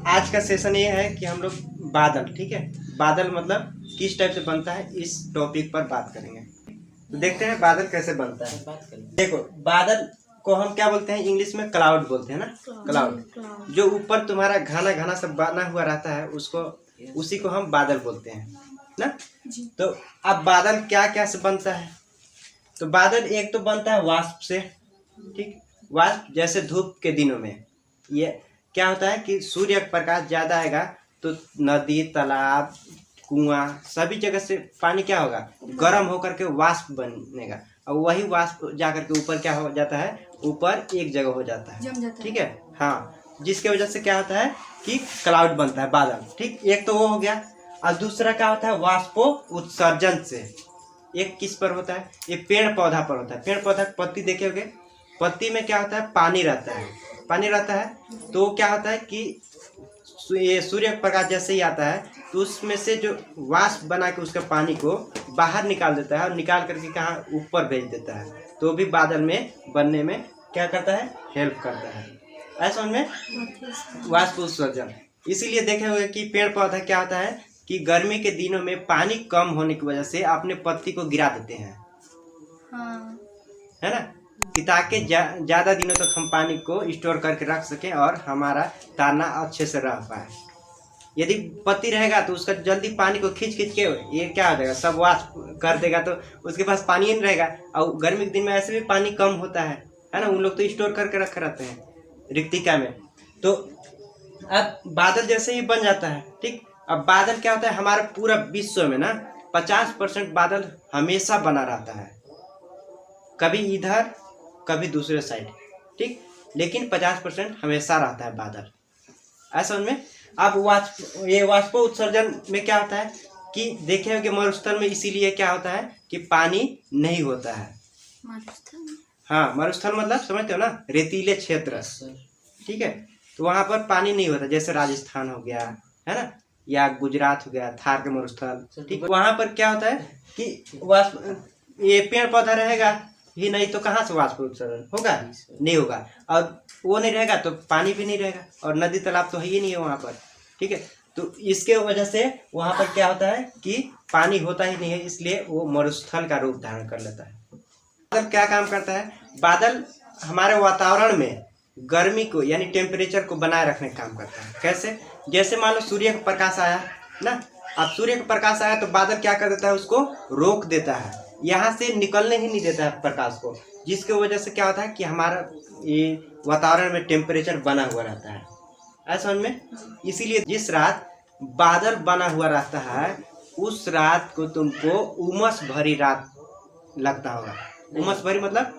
आज का सेशन ये है कि हम लोग बादल, ठीक है, बादल मतलब किस टाइप से बनता है इस टॉपिक पर बात करेंगे। तो देखते हैं बादल कैसे बनता है। देखो, बादल को हम क्या बोलते हैं, इंग्लिश में क्लाउड बोलते हैं ना, क्लाउड। जो ऊपर तुम्हारा घना घना सब बना हुआ रहता है उसको, उसी को हम बादल बोलते हैं ना। तो अब बादल क्या क्या से बनता है, तो बादल एक तो बनता है वाष्प से, ठीक। वाष्प जैसे धूप के दिनों में ये क्या होता है कि सूर्य का प्रकाश ज़्यादा आएगा तो नदी, तालाब, कुआं सभी जगह से पानी क्या होगा, गर्म होकर के वाष्प बनेगा, और वही वाष्प जाकर के ऊपर क्या हो जाता है, ऊपर एक जगह हो जाता है, ठीक है। हाँ, जिसके वजह से क्या होता है कि क्लाउड बनता है, बादल, ठीक। एक तो वो हो गया, और दूसरा क्या होता है वाष्पो उत्सर्जन से। एक किस पर होता है, ये पेड़ पौधा पर होता है। पेड़ पौधा की पत्ती देखे होगे, पत्ती में क्या होता है, पानी रहता है, पानी रहता है। तो क्या होता है कि ये सूर्य प्रकाश जैसे ही आता है तो उसमें से जो वाष्प बना के उसके पानी को बाहर निकाल देता है, और निकाल करके कहाँ, ऊपर भेज देता है। तो भी बादल में बनने में क्या करता है, हेल्प करता है। ऐसा उनमें वाष्प उत्सर्जन। इसीलिए देखे हुए कि पेड़ पौधा क्या होता है कि गर्मी के दिनों में पानी कम होने की वजह से अपने पत्ती को गिरा देते हैं, है ना, कि ताकि ज़्यादा दिनों तक हम पानी को स्टोर करके रख सकें और हमारा दाना अच्छे से रह पाए। यदि पत्ती रहेगा तो उसका जल्दी पानी को खींच खींच के ये क्या हो जाएगा, सब वाष्प कर देगा, तो उसके पास पानी ही नहीं रहेगा। और गर्मी के दिन में ऐसे भी पानी कम होता है ना, उन लोग तो स्टोर करके रखे रहते हैं रिक्तिका में। तो अब बादल जैसे ही बन जाता है, ठीक। अब बादल क्या होता है, हमारे पूरा विश्व में ना 50% बादल हमेशा बना रहता है, कभी इधर कभी दूसरे साइड, ठीक, लेकिन 50% हमेशा रहता है बादल, ऐसा उनमें। अब ये वाष्प उत्सर्जन में क्या होता है कि देखे हो कि मरुस्थल में इसीलिए क्या होता है कि पानी नहीं होता है। हाँ, मरुस्थल मतलब समझते हो ना, रेतीले क्षेत्र, ठीक है। तो वहाँ पर पानी नहीं होता, जैसे राजस्थान हो गया, है ना, या गुजरात हो गया, थार के मरुस्थल, ठीक। वहाँ पर क्या होता है कि वाष्प, ये पेड़ पौधा रहेगा ही नहीं तो कहाँ से वाष्प उत्सर्जन होगा, नहीं होगा। और वो नहीं रहेगा तो पानी भी नहीं रहेगा, और नदी तालाब तो है ही नहीं है वहाँ पर, ठीक है। तो इसके वजह से वहाँ पर क्या होता है कि पानी होता ही नहीं है, इसलिए वो मरुस्थल का रूप धारण कर लेता है। बादल क्या काम करता है, बादल हमारे वातावरण में गर्मी को यानी टेम्परेचर को बनाए रखने का काम करता है। कैसे, जैसे मान लो सूर्य का प्रकाश आया ना, अब सूर्य का प्रकाश आया तो बादल क्या कर देता है, उसको रोक देता है, यहाँ से निकलने ही नहीं देता है प्रकाश को, जिसके वजह से क्या होता है कि हमारा ये वातावरण में टेम्परेचर बना हुआ रहता है, ऐसा उनमें। इसीलिए जिस रात बादल बना हुआ रहता है उस रात को तुमको उमस भरी रात लगता होगा। उमस भरी मतलब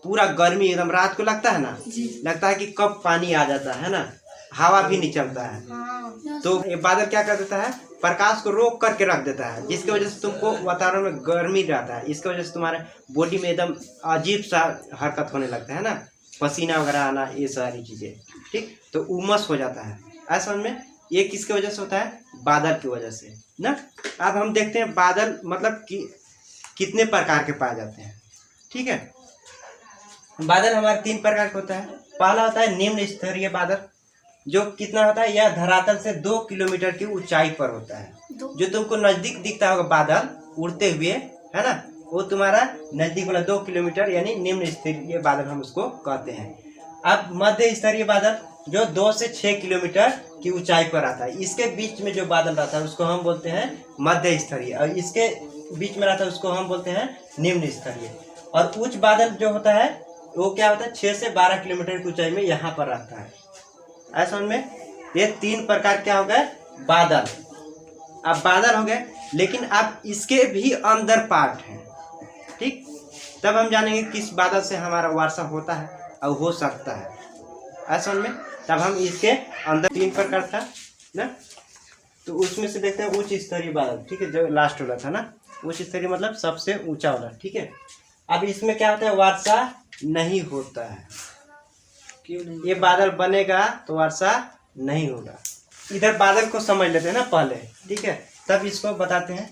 पूरा गर्मी एकदम रात को लगता है ना, लगता है कि कब पानी आ जाता है ना, हवा भी नहीं चलता है। तो ये बादल क्या कर देता है, प्रकाश को रोक करके रख देता है, जिसकी वजह से तुमको वातावरण में गर्मी रहता है। इसकी वजह से तुम्हारे बॉडी में एकदम अजीब सा हरकत होने लगता है ना, पसीना वगैरह आना, ये सारी चीज़ें, ठीक। तो उमस हो जाता है, ऐसा में ये किसकी वजह से होता है, बादल की वजह से ना। अब हम देखते हैं बादल मतलब कि कितने प्रकार के पाए जाते हैं, ठीक है। बादल हमारे 3 प्रकार के होता है। पहला होता है निम्न स्तरीय बादल, जो कितना होता है, यह धरातल से 2 किलोमीटर की ऊंचाई पर होता है। जो तुमको नजदीक दिखता होगा बादल उड़ते हुए, है ना, वो तुम्हारा नजदीक वाला 2 किलोमीटर यानी निम्न स्तरीय बादल हम उसको कहते हैं। अब मध्य स्तरीय बादल जो 2 से 6 किलोमीटर की ऊंचाई पर आता है, इसके बीच में जो बादल रहता है उसको हम बोलते हैं मध्य स्तरीय, और इसके बीच में रहता है उसको हम बोलते हैं निम्न स्तरीय। और उच्च बादल जो होता है वो क्या होता है, 6 से 12 किलोमीटर की ऊंचाई में यहाँ पर रहता है, ऐसा उनमें। ये 3 प्रकार क्या हो गए, बादल। अब बादल हो गए, लेकिन अब इसके भी अंदर पार्ट है, ठीक। तब हम जानेंगे किस बादल से हमारा वर्षा होता है और हो सकता है, ऐसा उनमें। तब हम इसके अंदर 3 प्रकार था ना, तो उसमें से देखते हैं उच्च स्तरीय बादल, ठीक है, जो लास्ट वाला था ना, उच्च स्तरीय मतलब सबसे ऊंचा वाला, ठीक है। अब इसमें क्या होता है, वर्षा नहीं होता है। क्यों नहीं? ये बादल बनेगा तो वर्षा नहीं होगा। इधर बादल को समझ लेते हैं ना पहले, ठीक है, तब इसको बताते हैं।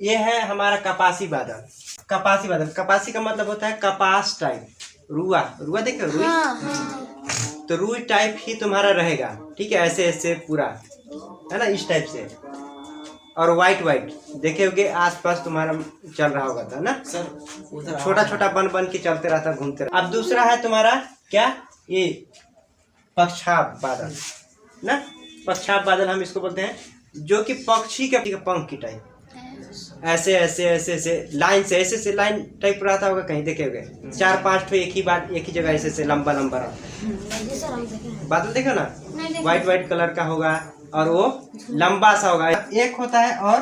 ये है हमारा कपासी बादल। कपासी बादल, कपासी का मतलब होता है कपास टाइप, रुआ, रुआ देखो, रुई। तो रुई टाइप ही तुम्हारा रहेगा, ठीक। ठीक है, ऐसे ऐसे पूरा है ना, इस टाइप से। और वाइट वाइट देखे होगे आसपास तुम्हारा चल रहा होगा था ना सर, छोटा छोटा बन बन के चलते रहता, घूमते रहता। अब दूसरा है तुम्हारा क्या, ये पक्षाप बादल ना। पक्षाप बादल हम इसको बोलते हैं, जो कि पक्षी के पंख की टाइप, ऐसे ऐसे ऐसे ऐसे लाइन से, ऐसे ऐसे लाइन टाइप रहता होगा कहीं, देखे होगे 4-5 ठो एक ही जगह ऐसे ऐसे लंबा लंबा बादल, देखो ना, व्हाइट व्हाइट कलर का होगा और वो लंबा सा होगा, एक होता है। और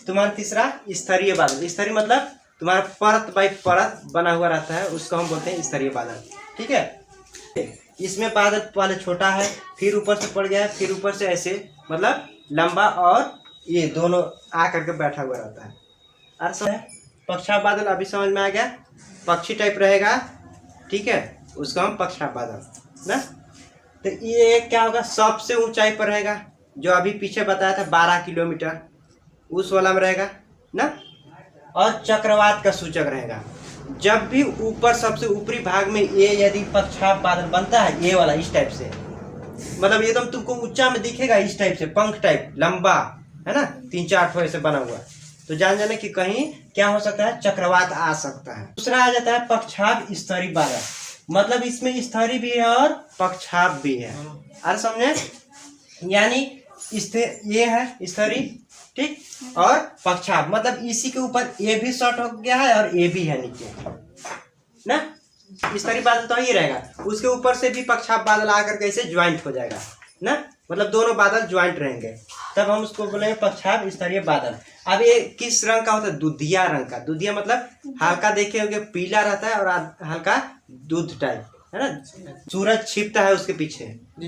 तुम्हारा तीसरा स्तरीय बादल। स्तरीय मतलब तुम्हारा परत बाई परत बना हुआ रहता है, उसको हम बोलते हैं स्तरीय बादल। ठीक है, इसमें बादल पहले छोटा है, फिर ऊपर से पड़ गया है, फिर ऊपर से ऐसे मतलब लंबा, और ये दोनों आ करके बैठा हुआ रहता है। अर्थ है पक्षाप बादल, अभी समझ में आ गया, पक्षी टाइप रहेगा। ठीक है, उसको हम पक्षाप बादल ना। तो ये क्या होगा, सबसे ऊंचाई पर रहेगा, जो अभी पीछे बताया था 12 किलोमीटर, उस वाला में रहेगा ना। और चक्रवात का सूचक रहेगा। जब भी ऊपर सबसे ऊपरी भाग में ये यदि पक्षाप बादल बनता है, ये वाला इस टाइप से, मतलब एकदम तुमको ऊंचा में दिखेगा इस टाइप से, पंख टाइप लंबा है ना, 3-4 ठो ऐसे बना हुआ, तो जान जाने कि कहीं क्या हो सकता है, चक्रवात आ सकता है। दूसरा आ जाता है पक्षाप स्तरीय बादल, मतलब इसमें स्तरीय भी है और पक्षाप भी है। अरे समझे, यानी ये है स्तरीय, ठीक, और पक्षाप मतलब इसी के ऊपर ये भी शॉर्ट हो गया है और ये भी है नीचे ना। स्तरीय बादल तो ये रहेगा, उसके ऊपर से भी पक्षाप बादल आकर के ऐसे ज्वाइंट हो जाएगा ना, मतलब दोनों बादल ज्वाइंट रहेंगे, तब हम उसको बोलेंगे पक्षाप स्तरीय बादल। अब ये किस रंग का होता है, दुधिया रंग का। दुधिया मतलब हल्का देखे होगे पीला रहता है और हल्का दूध टाइप है ना, सूरज छिपता है उसके पीछे,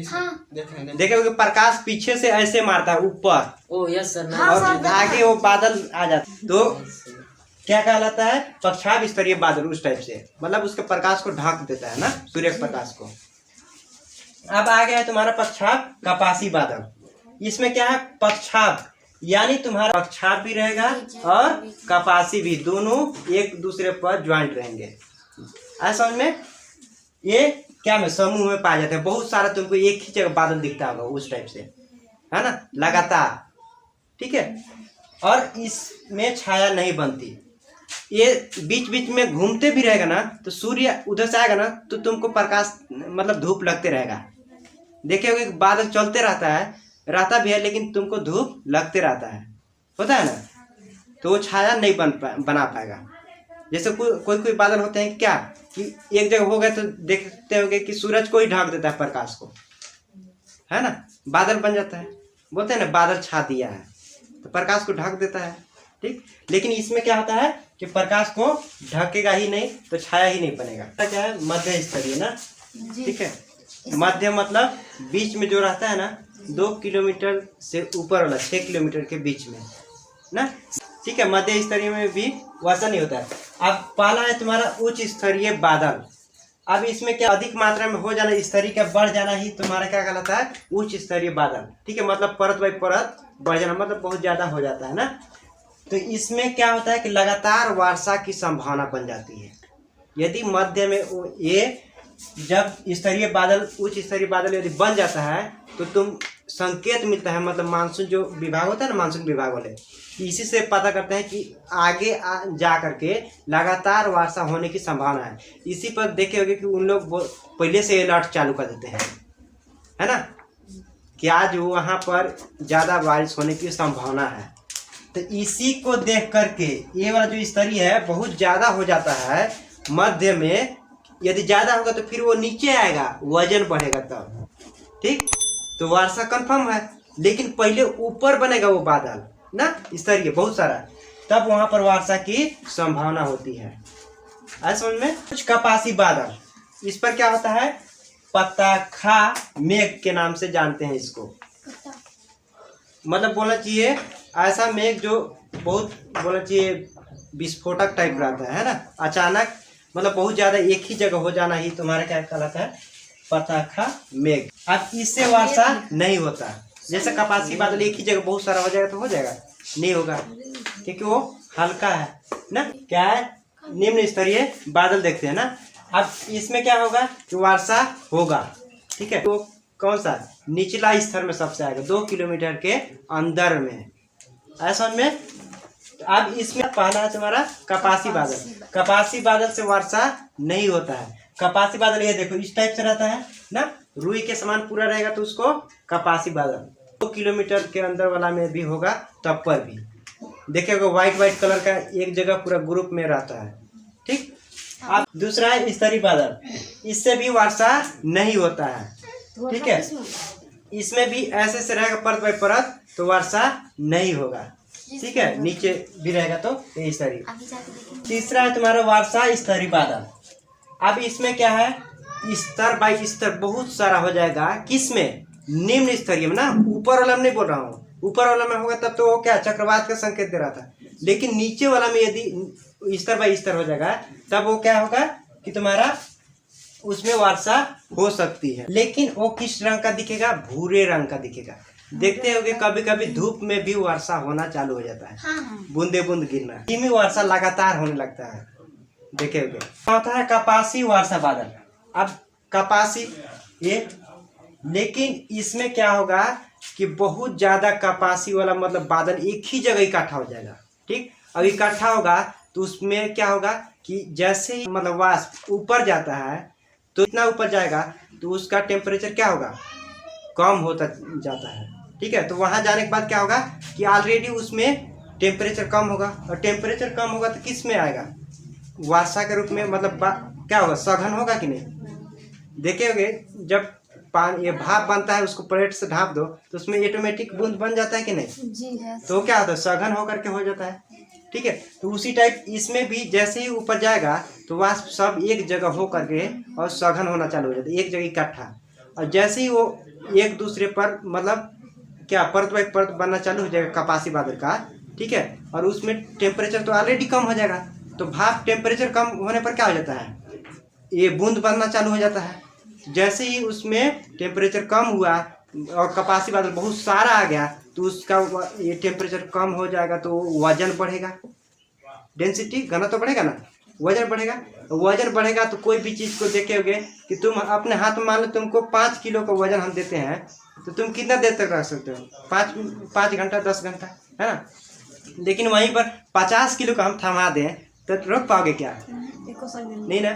हाँ। देखे होगे प्रकाश पीछे से ऐसे मारता है ऊपर, ओ यस सर, और आगे वो बादल आ जाता है, तो क्या कहलाता है, पक्षाप स्तरीय बादल। उस टाइप से मतलब उसके प्रकाश को ढक देता है ना, सूर्य के प्रकाश को। अब आ गया है तुम्हारा पक्षाप कपासी बादल। इसमें क्या है, पक्षाप यानी तुम्हारा पक्षाप भी रहेगा और कपासी भी, दोनों एक दूसरे पर ज्वाइंट रहेंगे। समझ में, ये क्या में समूह में पाया जाता है, बहुत सारा तुमको एक ही जगह बादल दिखता होगा उस टाइप से, है ना, लगातार। ठीक है, और इसमें छाया नहीं बनती, ये बीच बीच में घूमते भी रहेगा ना, तो सूर्य उधर से आएगा ना, तो तुमको प्रकाश मतलब धूप लगते रहेगा। देखे होगे बादल चलते रहता भी है, लेकिन तुमको धूप लगते रहता है, होता है ना, तो वो छाया नहीं बना पाएगा। जैसे कोई बादल होते हैं क्या, कि एक जगह हो गए तो देखते होगे कि सूरज को ही ढक देता है प्रकाश को, है ना, बादल बन जाता है, बोलते हैं ना बादल छा दिया है, तो प्रकाश को ढक देता है। ठीक, लेकिन इसमें क्या होता है कि प्रकाश को ढकेगा ही नहीं, तो छाया ही नहीं बनेगा। क्या है, मध्य स्तरीय ना। ठीक है, मध्य मतलब बीच में जो रहता है ना, 2 किलोमीटर से ऊपर वाला 6 किलोमीटर के बीच में ना। ठीक है, मध्य स्तरीय में भी वैसा नहीं होता है। अब पहला है तुम्हारा उच्च स्तरीय बादल। अब इसमें क्या अधिक मात्रा में हो जाना, स्तरीय का बढ़ जाना ही तुम्हारा क्या कहलाता है, उच्च स्तरीय बादल। ठीक है, मतलब परत बाई परत बढ़ जाना, मतलब बहुत ज्यादा हो जाता है ना। तो इसमें क्या होता है कि लगातार वर्षा की संभावना बन जाती है। यदि मध्य में ये जब स्तरीय बादल, उच्च स्तरीय बादल यदि बन जाता है, तो तुम संकेत मिलता है, मतलब मानसून जो विभाग होता है ना, मानसून विभाग वाले इसी से पता करते हैं कि आगे जा करके लगातार वर्षा होने की संभावना है। इसी पर देखे होंगे कि उन लोग पहले से अलर्ट चालू कर देते हैं, है ना, कि आज वहाँ पर ज़्यादा बारिश होने की संभावना है। तो इसी को देख करके ये वाला जो स्तरीय है बहुत ज़्यादा हो जाता है, मध्य में यदि ज़्यादा होगा तो फिर वो नीचे आएगा, वजन बढ़ेगा तब। ठीक, तो वर्षा कंफर्म है, लेकिन पहले ऊपर बनेगा वो बादल ना, स्तरीय बहुत सारा, तब वहां पर वर्षा की संभावना होती है। समझ में। कुछ कपासी बादल, इस पर क्या होता है, पताखा मेघ के नाम से जानते हैं इसको। मतलब बोलना चाहिए ऐसा मेघ जो बहुत बोलना चाहिए विस्फोटक टाइप रहता है ना, अचानक मतलब बहुत ज्यादा एक ही जगह हो जाना ही तुम्हारा क्या कहलाता है, पताखा मेघ। अब इससे वर्षा नहीं होता, जैसे कपासी बादल एक ही जगह बहुत सारा हो जाएगा तो हो जाएगा, नहीं होगा, क्योंकि वो हल्का है ना। क्या है, निम्न स्तरीय बादल देखते हैं ना। अब इसमें क्या होगा कि वर्षा होगा। ठीक है, तो कौन सा निचला स्तर में सबसे आएगा 2 किलोमीटर के अंदर में, ऐसा में। अब इसमें पहला है तुम्हारा कपासी बादल। कपासी बादल से वर्षा नहीं होता है। कपासी बादल ये देखो इस टाइप से रहता है ना, रुई के समान पूरा रहेगा तो उसको कपासी बादल। 2 किलोमीटर के अंदर वाला में भी होगा तब पर भी देखिएगा व्हाइट कलर का एक जगह पूरा ग्रुप में रहता है, ठीक। अब दूसरा है स्तरीय बादल, इससे भी वर्षा नहीं होता है, ठीक है। इसमें भी ऐसे से रहेगा परत बाई परत तो वर्षा नहीं होगा, ठीक है। नीचे भी रहेगा तो ये स्तरीय। तीसरा है तुम्हारा वर्षा स्तरीय बादल। अब इसमें क्या है, स्तर बाई स्तर बहुत सारा हो जाएगा। किसमें, निम्न स्तरीय में ना, ऊपर वाला में नहीं बोल रहा हूँ। ऊपर वाला में होगा तब तो वो क्या चक्रवात का संकेत दे रहा था, लेकिन नीचे वाला में यदि स्तर बाई स्तर हो जाएगा तब वो क्या होगा कि तुम्हारा उसमें वर्षा हो सकती है, लेकिन वो किस रंग का दिखेगा, भूरे रंग का दिखेगा। देखते होगे कभी कभी धूप में भी वर्षा होना चालू हो जाता है, बूंदे बूंद गिरना, धीमी वर्षा लगातार होने लगता है, देखे होगे। चौथा है कपासी वर्षा बादल। अब कपासी ये, लेकिन इसमें क्या होगा कि बहुत ज्यादा कपासी वाला मतलब बादल एक ही जगह इकट्ठा हो जाएगा, ठीक। अब इकट्ठा होगा तो उसमें क्या होगा कि जैसे ही मतलब वाष्प ऊपर जाता है तो इतना ऊपर जाएगा तो उसका टेम्परेचर क्या होगा, कम होता जाता है, ठीक है। तो वहां जाने के बाद क्या होगा कि ऑलरेडी उसमें टेम्परेचर कम होगा, और टेम्परेचर कम होगा तो किस में आएगा, वर्षा के रूप में, मतलब क्या होगा, सघन होगा कि नहीं। देखे होगे जब पानी ये भाप बनता है उसको प्लेट से ढाँप दो तो उसमें ऑटोमेटिक बूंद बन जाता है कि नहीं जी है। तो क्या होता है, सघन होकर के हो जाता है, ठीक है। तो उसी टाइप इसमें भी जैसे ही ऊपर जाएगा तो वाष्प सब एक जगह हो करके और सघन होना चालू हो जाता है, एक जगह इकट्ठा। और जैसे ही वो एक दूसरे पर मतलब क्या परत बाई परत बनना चालू हो जाएगा कपासी बादल का, ठीक है। और उसमें टेम्परेचर तो ऑलरेडी कम हो जाएगा, तो भाप टेम्परेचर कम होने पर क्या हो जाता है, ये बूंद बनना चालू हो जाता है। जैसे ही उसमें टेम्परेचर कम हुआ और कपासी बादल बहुत सारा आ गया तो उसका ये टेम्परेचर कम हो जाएगा तो वजन बढ़ेगा, डेंसिटी घनत्व तो बढ़ेगा ना, वजन बढ़ेगा। वजन बढ़ेगा तो कोई भी चीज़ को देखे कि तुम अपने हाथ में मान लो तुमको 5 किलो का वजन हम देते हैं तो तुम कितना देर तक रख सकते हो, 5 घंटा 10 घंटा, है ना। लेकिन वहीं पर 50 किलो का हम थमा दें तो रोक पाओगे क्या, नहीं ना,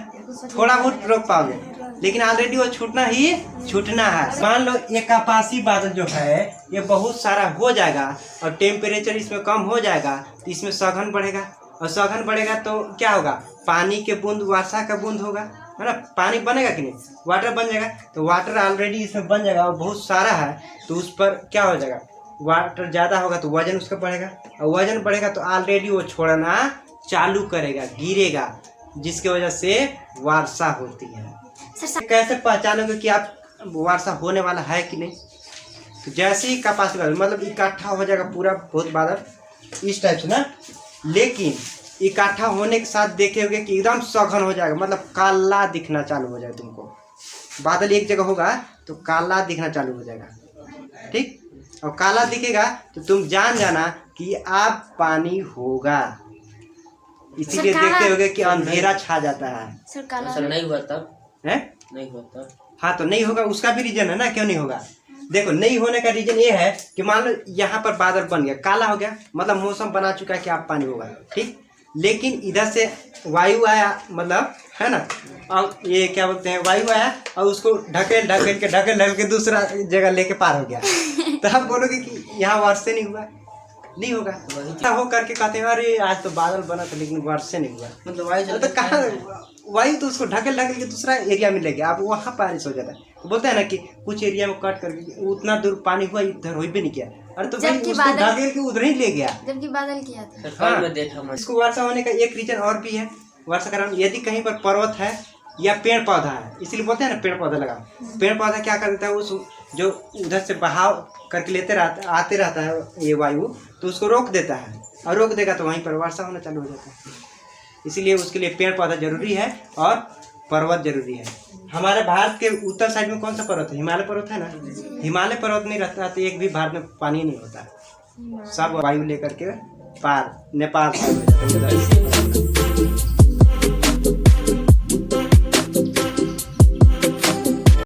थोड़ा बहुत रोक पाओगे, लेकिन ऑलरेडी वो छूटना है। मान लो ये कपासी बादल जो है ये बहुत सारा हो जाएगा और टेम्परेचर इसमें कम हो जाएगा तो इसमें सघन बढ़ेगा, और सघन बढ़ेगा तो क्या होगा, पानी के बूंद, वर्षा का बूंद होगा, है ना। पानी बनेगा कि नहीं, वाटर बन जाएगा। तो वाटर ऑलरेडी इसमें बन जाएगा और बहुत सारा है तो उस पर क्या हो जाएगा, वाटर ज़्यादा होगा तो वजन उसका बढ़ेगा, और वजन बढ़ेगा तो ऑलरेडी वो छोड़ना चालू करेगा, गिरेगा, जिसकी वजह से वर्षा होती है। कैसे पहचानोगे कि आप वर्षा होने वाला है कि नहीं, तो जैसे ही कपासी बादल मतलब इकट्ठा हो जाएगा पूरा बहुत बादल इस टाइप से ना, लेकिन इकट्ठा होने के साथ देखेंगे कि एकदम सघन हो जाएगा, मतलब काला दिखना चालू हो जाएगा। तुमको बादल एक जगह होगा तो काला दिखना चालू हो जाएगा, ठीक। और काला दिखेगा तो तुम जान जाना कि अब पानी होगा, इसीलिए देखते होगे कि अंधेरा छा जाता है। सर नहीं हुआ तब है, नहीं हुआ तब, हाँ तो नहीं होगा, उसका भी रीजन है ना, क्यों नहीं होगा। देखो नहीं होने का रीजन ये है कि मान लो यहाँ पर बादल बन गया, काला हो गया, मतलब मौसम बना चुका है कि आप पानी होगा, ठीक। लेकिन इधर से वायु आया, मतलब है ना, और ये क्या बोलते हैं, वायु आया और उसको ढकेल के दूसरा जगह लेके पार हो गया तो आप बोलोगे कि यहाँ वर्षा नहीं हुआ, नहीं होगा। हो करके कहते हैं अरे आज तो बादल बना था लेकिन वर्षा नहीं हुआ, मतलब वायु तो कहाँ, वायु तो उसको ढकेल के दूसरा एरिया में ले गया, अब वहाँ बारिश हो जाता है। तो बोलते हैं ना कि कुछ एरिया में कट करके उतना दूर पानी हुआ, इधर हो भी नहीं किया, अरे तो भाई उसको ढकेल के उधर ही ले गया, जबकि बादल किया था। हाँ, इसको वर्षा होने का एक रीजन और भी है। वर्षा कारण यदि कहीं पर पर्वत है या पेड़ पौधा है, इसीलिए बोलते हैं ना पेड़ पौधा लगा। पेड़ पौधा क्या कर देता है, उस जो उधर से बहाव करके आते रहता है ये वायु, तो उसको रोक देता है, और रोक देगा तो वहीं पर वर्षा होना चालू हो जाता है। इसीलिए उसके लिए पेड़ पौधा जरूरी है और पर्वत जरूरी है। हमारे भारत के उत्तर साइड में कौन सा पर्वत है, हिमालय पर्वत है ना। हिमालय पर्वत नहीं रहता तो एक भी भारत में पानी नहीं होता, सब वायु लेकर के पार नेपाल